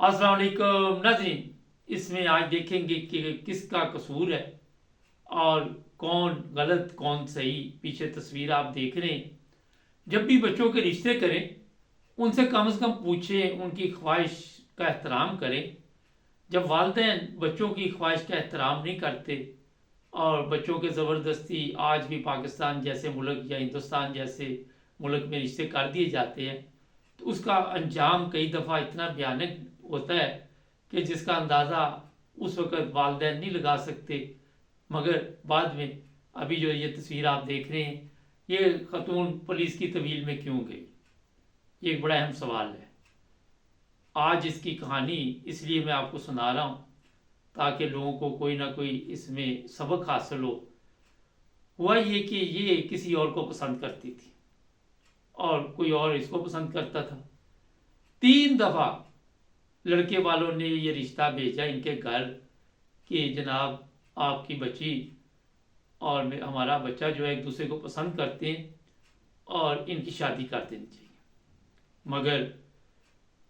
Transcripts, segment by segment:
अस्सलाम वालेकुम नाज़रीन, इसमें आज देखेंगे कि किसका कसूर है और कौन गलत कौन सही। पीछे तस्वीर आप देख रहे हैं। जब भी बच्चों के रिश्ते करें उनसे कम से कम पूछें, उनकी ख्वाहिश का एहतराम करें। जब वालिदैन बच्चों की ख्वाहिश का एहतराम नहीं करते और बच्चों के ज़बरदस्ती आज भी पाकिस्तान जैसे मुल्क या हिंदुस्तान जैसे मुल्क में रिश्ते कर दिए जाते हैं, तो उसका अंजाम कई दफ़ा इतना भयानक होता है कि जिसका अंदाज़ा उस वक़्त वालिदैन नहीं लगा सकते, मगर बाद में अभी जो ये तस्वीर आप देख रहे हैं, ये खतून पुलिस की तवील में क्यों गई, ये एक बड़ा अहम सवाल है। आज इसकी कहानी इसलिए मैं आपको सुना रहा हूँ ताकि लोगों को कोई ना कोई इसमें सबक हासिल हो। हुआ ये कि ये किसी और को पसंद करती थी और कोई और इसको पसंद करता था। 3 दफ़ा लड़के वालों ने ये रिश्ता भेजा इनके घर कि जनाब आपकी बच्ची और हमारा बच्चा जो है एक दूसरे को पसंद करते हैं और इनकी शादी कर देनी चाहिए। मगर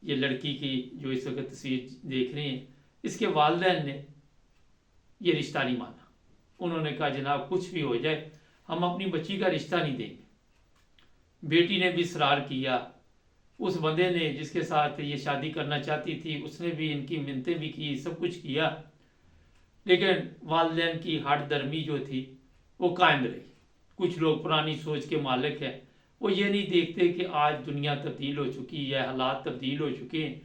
ये लड़की की जो इस वक्त तस्वीर देख रहे हैं, इसके वालिदैन ने ये रिश्ता नहीं माना। उन्होंने कहा जनाब कुछ भी हो जाए हम अपनी बच्ची का रिश्ता नहीं देंगे। बेटी ने भी इसरार किया। उस बंदे ने जिसके साथ ये शादी करना चाहती थी उसने भी इनकी मिन्नतें भी की, सब कुछ किया, लेकिन वालिदैन की हट दर्मी जो थी वो कायम रही। कुछ लोग पुरानी सोच के मालिक हैं, वो ये नहीं देखते कि आज दुनिया तब्दील हो चुकी है, हालात तब्दील हो चुके हैं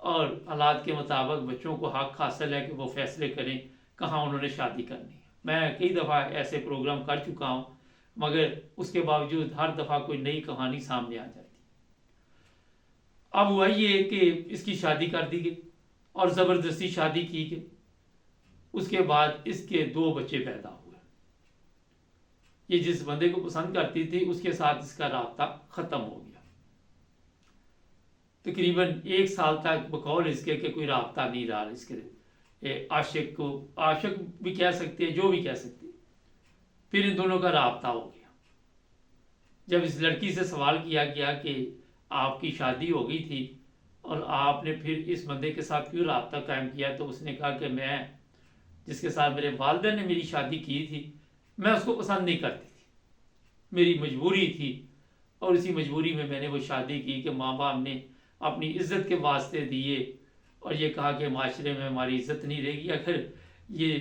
और हालात के मुताबिक बच्चों को हक हासिल है कि वो फैसले करें कहाँ उन्होंने शादी करनी है। मैं कई दफ़ा ऐसे प्रोग्राम कर चुका हूँ, मगर उसके बावजूद हर दफ़ा कोई नई कहानी सामने आ जाती। अब हुआ ये कि इसकी शादी कर दी गई और ज़बरदस्ती शादी की गई। उसके बाद इसके 2 बच्चे पैदा हुए। ये जिस बंदे को पसंद करती थी उसके साथ इसका राब्ता ख़त्म हो गया। तकरीबन 1 साल तक बकौल इसके कि कोई राब्ता नहीं रहा इसके आशिक को, आशिक भी कह सकते हैं, जो भी कह सकते हैं। फिर इन दोनों का राब्ता हो गया। जब इस लड़की से सवाल किया गया कि आपकी शादी हो गई थी और आपने फिर इस बंदे के साथ क्यों राब्ता कायम किया, तो उसने कहा कि मैं जिसके साथ मेरे वालिदैन ने मेरी शादी की थी मैं उसको पसंद नहीं करती थी, मेरी मजबूरी थी और इसी मजबूरी में मैंने वो शादी की कि माँ बाप ने अपनी इज़्ज़त के वास्ते दिए और ये कहा कि माशरे में हमारी इज़्ज़त नहीं रहेगी अगर ये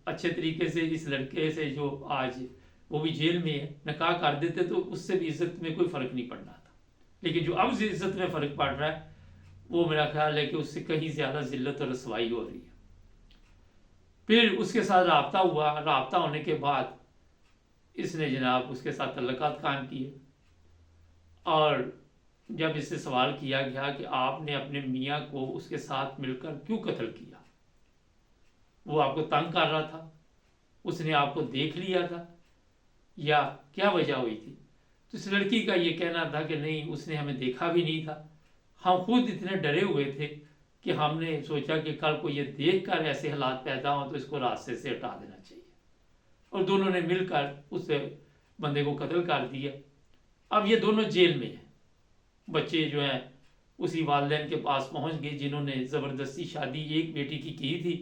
अच्छे तरीके से इस लड़के से जो आज वो भी जेल में है निकाह कर देते तो उससे भी इज़्ज़त में कोई फ़र्क नहीं पड़ना था। लेकिन जो अब इज़्ज़त में फ़र्क पड़ रहा है वो मेरा ख्याल है कि उससे कहीं ज़्यादा ज़िल्लत और रसवाई हो रही है। फिर उसके साथ राब्ता हुआ। राब्ता होने के बाद इसने जनाब उसके साथ तल्लुकात कायम किए और जब इससे सवाल किया गया कि आपने अपने मियाँ को उसके साथ मिलकर क्यों कत्ल किया, वो आपको तंग कर रहा था, उसने आपको देख लिया था या क्या वजह हुई थी, तो इस लड़की का ये कहना था कि नहीं उसने हमें देखा भी नहीं था, हम खुद इतने डरे हुए थे कि हमने सोचा कि कल को ये देख कर ऐसे हालात पैदा हों तो इसको रास्ते से हटा देना चाहिए, और दोनों ने मिलकर उस बंदे को कत्ल कर दिया। अब ये दोनों जेल में हैं। बच्चे जो हैं उसी वालिदैन के पास पहुंच गए जिन्होंने ज़बरदस्ती शादी एक बेटी की थी।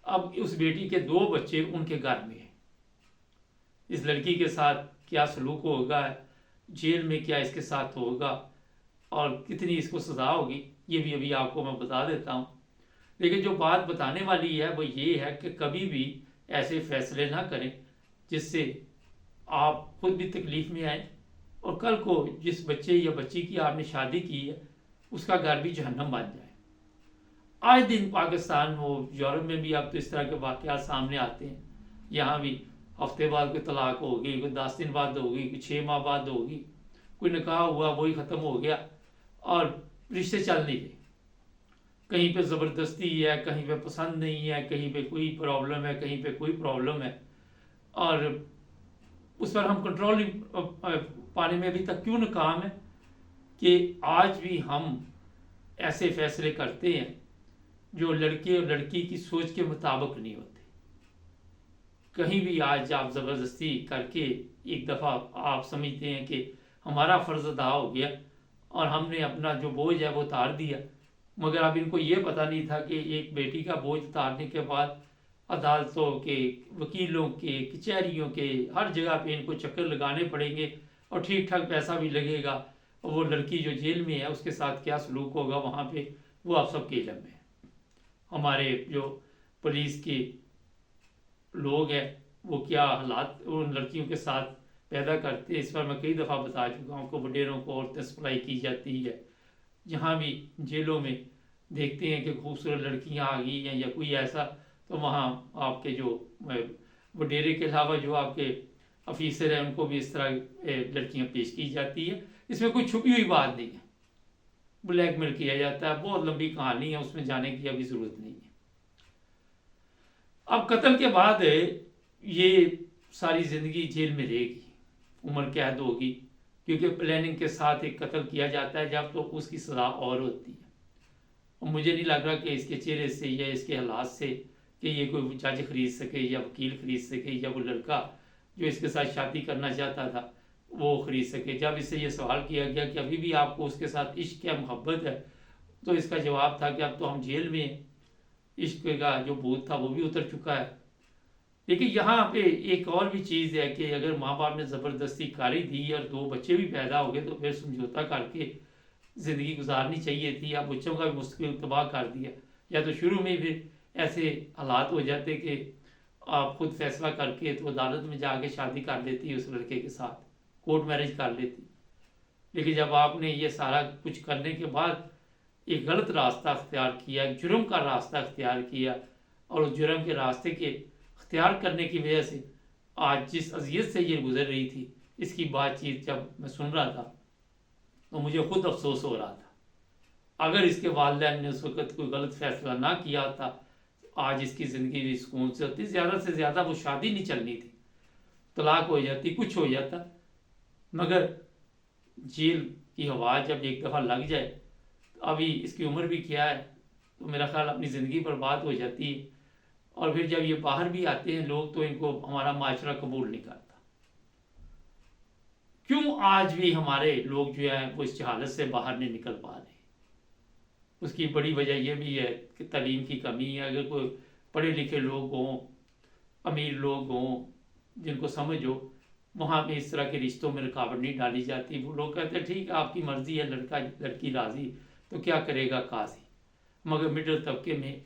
अब उस बेटी के 2 बच्चे उनके घर में हैं। इस लड़की के साथ क्या सलूक होगा, जेल में क्या इसके साथ होगा और कितनी इसको सज़ा होगी, ये भी अभी आपको मैं बता देता हूँ। लेकिन जो बात बताने वाली है वो ये है कि कभी भी ऐसे फैसले ना करें जिससे आप खुद भी तकलीफ़ में आए और कल को जिस बच्चे या बच्ची की आपने शादी की है उसका घर भी जहन्नम बन जाए। आज दिन पाकिस्तान हो, यूरोप में भी अब तो इस तरह के वाक़यात सामने आते हैं। यहाँ भी हफ्ते बाद कोई तलाक होगी, कोई 10 दिन बाद होगी, कोई 6 माह बाद होगी, कोई निकाह हुआ वही ख़त्म हो गया और रिश्ते चल नहीं रहे। कहीं पे ज़बरदस्ती है, कहीं पे पसंद नहीं है, कहीं पे कोई प्रॉब्लम है, कहीं पे कोई प्रॉब्लम है और उस पर हम कंट्रोल पाने में अभी तक क्यों नाकाम है कि आज भी हम ऐसे फैसले करते हैं जो लड़के और लड़की की सोच के मुताबिक नहीं होते। कहीं भी आज आप ज़बरदस्ती करके एक दफ़ा आप समझते हैं कि हमारा फ़र्ज़ अदा हो गया और हमने अपना जो बोझ है वो उतार दिया, मगर अब इनको ये पता नहीं था कि एक बेटी का बोझ उतारने के बाद अदालतों के, वकीलों के, कचहरियों के, हर जगह पे इनको चक्कर लगाने पड़ेंगे और ठीक ठाक पैसा भी लगेगा, और वो लड़की जो जेल में है उसके साथ क्या सलूक होगा वहाँ पे, वो आप सबके इल्म में है। हमारे जो पुलिस के लोग हैं वो क्या हालात उन लड़कियों के साथ पैदा करते हैं, इस पर मैं कई दफ़ा बता चुका हूँ। को वडेरों को औरतें सप्लाई की जाती है, जहाँ भी जेलों में देखते हैं कि खूबसूरत लड़कियाँ आ गई हैं या कोई ऐसा, तो वहाँ आपके जो वडेरे के अलावा जो आपके अफीसर हैं उनको भी इस तरह लड़कियाँ पेश की जाती है। इसमें कोई छुपी हुई बात नहीं है, ब्लैकमेल किया जाता है, बहुत लंबी कहानी है, उसमें जाने की अभी ज़रूरत नहीं है। अब कत्ल के बाद ये सारी ज़िंदगी जेल में रहेगी, उम्र कैद होगी, क्योंकि प्लानिंग के साथ एक कत्ल किया जाता है जब, तो उसकी सज़ा और होती है। और मुझे नहीं लग रहा कि इसके चेहरे से या इसके हालात से कि ये कोई जज खरीद सके या वकील खरीद सके या वो लड़का जो इसके साथ शादी करना चाहता था वो खरीद सके। जब इससे ये सवाल किया गया कि अभी भी आपको उसके साथ इश्क या मोहब्बत है, तो इसका जवाब था कि अब तो हम जेल में हैं, इश्क का जो भूत था वो भी उतर चुका है। लेकिन यहाँ पे एक और भी चीज़ है कि अगर माँ बाप ने ज़बरदस्ती कारी दी और 2 बच्चे भी पैदा हो गए, तो फिर समझौता करके ज़िंदगी गुजारनी चाहिए थी। आप बच्चों का भी मुस्तकबिल तबाह कर दिया, या तो शुरू में फिर ऐसे हालात हो जाते कि आप खुद फैसला करके तो अदालत में जाके शादी कर लेती उस लड़के के साथ, कोर्ट मैरिज कर लेती। लेकिन जब आपने ये सारा कुछ करने के बाद एक गलत रास्ता अख्तियार किया, एक जुर्म का रास्ता अख्तियार किया, और उस जुर्म के रास्ते के अख्तियार करने की वजह से आज जिस अजियत से ये गुजर रही थी, इसकी बातचीत जब मैं सुन रहा था तो मुझे खुद अफसोस हो रहा था। अगर इसके वालिदैन ने उस वक़्त कोई गलत फैसला ना किया था, आज इसकी ज़िंदगी भी सुकून से होती। ज़्यादा से ज़्यादा वो शादी नहीं चलनी थी, तलाक हो जाती, कुछ हो जाता। मगर जेल की हवा जब एक दफ़ा लग जाए, तो अभी इसकी उम्र भी क्या है, तो मेरा ख्याल अपनी ज़िंदगी बर्बाद हो जाती है। और फिर जब ये बाहर भी आते हैं लोग, तो इनको हमारा माशरा कबूल नहीं करता। क्यों आज भी हमारे लोग जो हैं वो इस जहालत से बाहर नहीं निकल पा रहे? उसकी बड़ी वजह यह भी है कि तालीम की कमी है। अगर कोई पढ़े लिखे लोग हों, अमीर लोग हों, जिनको समझ हो, वहाँ पे इस तरह के रिश्तों में रुकावट नहीं डाली जाती। वो लोग कहते हैं ठीक है आपकी मर्ज़ी है, लड़का लड़की राज़ी, तो क्या करेगा काजी। मगर मिडिल तबके में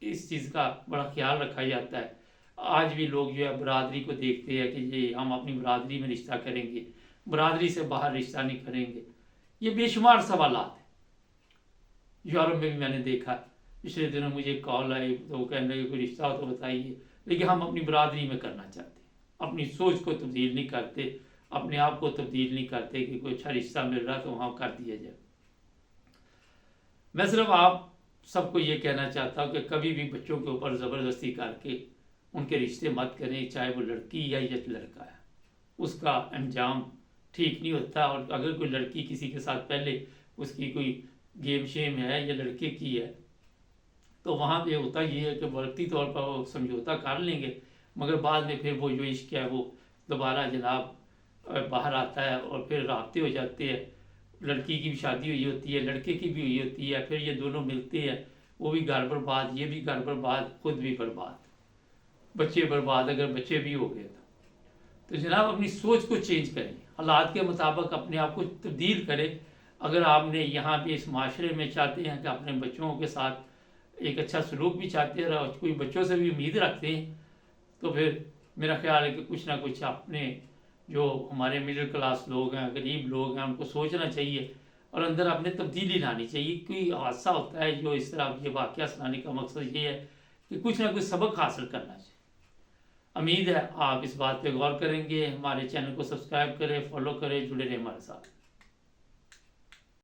इस चीज़ का बड़ा ख्याल रखा जाता है। आज भी लोग जो है बरादरी को देखते हैं कि ये हम अपनी बरादरी में रिश्ता करेंगे, बरादरी से बाहर रिश्ता नहीं करेंगे। ये बेशुमार सवालात हैं। यूरोप में भी मैंने देखा, पिछले दिनों मुझे कॉल आई तो वो कहने लगे कोई रिश्ता हो तो बताइए, लेकिन हम अपनी बरादरी में करना चाहते हैं। अपनी सोच को तब्दील नहीं करते, अपने आप को तब्दील नहीं करते कि कोई अच्छा रिश्ता मिल रहा तो वहाँ कर दिया जाए। मैं सिर्फ आप सबको ये कहना चाहता हूँ कि कभी भी बच्चों के ऊपर ज़बरदस्ती करके उनके रिश्ते मत करें, चाहे वो लड़की है या लड़का है। उसका अंजाम ठीक नहीं होता। और अगर कोई लड़की किसी के साथ पहले उसकी कोई गेम शेम है या लड़के की है, तो वहाँ पे होता ये है कि वक्ती तौर पर वो समझौता कर लेंगे, मगर बाद में फिर वो जो इश्क है वो दोबारा जनाब बाहर आता है और फिर राब्ते हो जाते हैं। लड़की की भी शादी हुई होती है, लड़के की भी हुई होती है, फिर ये दोनों मिलते हैं, वो भी घर बर्बाद, ये भी घर बर्बाद, खुद भी बर्बाद, बच्चे बर्बाद अगर बच्चे भी हो गए तो जनाब अपनी सोच को चेंज करें, हालात के मुताबिक अपने आप को तब्दील करें। अगर आपने यहाँ पे इस माशरे में चाहते हैं कि अपने बच्चों के साथ एक अच्छा सलूक भी चाहते हैं और कोई बच्चों से भी उम्मीद रखते हैं, तो फिर मेरा ख्याल है कि कुछ ना कुछ अपने जो हमारे मिडिल क्लास लोग हैं, गरीब लोग हैं, उनको सोचना चाहिए और अंदर अपने तब्दीली लानी चाहिए। कोई हादसा होता है जो इस तरह ये वाक़या सुनाने का मकसद ये है कि कुछ ना कुछ सबक हासिल करना चाहिए। उम्मीद है आप इस बात पे गौर करेंगे। हमारे चैनल को सब्सक्राइब करें, फॉलो करें, जुड़े रहें हमारे साथ।